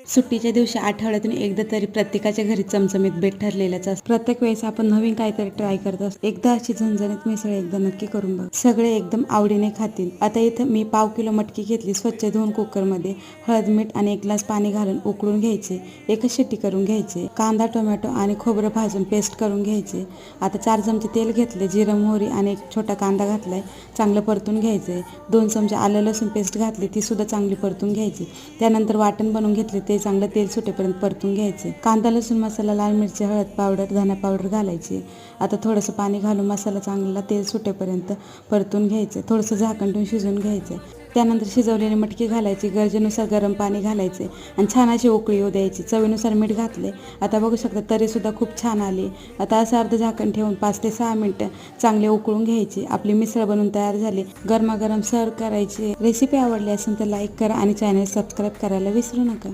सुट्टीच्या दिवशी आठवड्यातून एकदा तरी प्रत्येकाच्या घरी चमचमीत बेत ठरलेलाच असतो। प्रत्येक वेळेस आपण नवीन काहीतरी ट्राय करत असतो। एकदा अशी झणझणीत मिसळ एकदा नक्की करून बघ, सगळे एकदम आवडीने खातील। आता इथं मी पाव किलो मटकी घेतली, स्वच्छ धुवून कुकरमध्ये हळद मीठ आणि 1 ग्लास पाणी घालून उकळून घ्यायचे। एकच शिट्टी करून घ्यायचे। कांदा टोमॅटो आणि खोबरं भाजून पेस्ट करून घ्यायचे। आता 4 चमचे तेल घेतले, जिरं मोहरी आणि 1 छोटा कांदा घातलाय, चांगलं परतून घ्यायचंय। 2 चमचे आलं लसूण पेस्ट घातली, ती सुद्धा चांगली परतून घ्यायची। त्यानंतर वाटण बनवून घेतले, ते चांगलं तेल सुटेपर्यंत परतून घ्यायचे। कांदा लसूण मसाला, लाल मिरची, हळद पावडर, धना पावडर घालायची। आता थोडंसं पाणी घालून मसाला चांगला तेल सुटेपर्यंत परतून घ्यायचं। थोडंसं झाकण ठेवून शिजवून घ्यायचं। त्यानंतर शिजवलेली मटकी घालायची, गरजेनुसार गरम पाणी घालायचे आणि छान अशी उकळी येऊ द्यायची। चवीनुसार मीठ घातले। आता बघू शकता तरीसुद्धा खूप छान आली। आता असं अर्ध झाकण ठेवून 5 ते 6 मिनिटं चांगले उकळून घ्यायची। आपली मिसळ बनवून तयार झाली, गरमागरम सर्व करायची। रेसिपी आवडली असेल तर लाईक करा आणि चॅनल सबस्क्राईब करायला विसरू नका।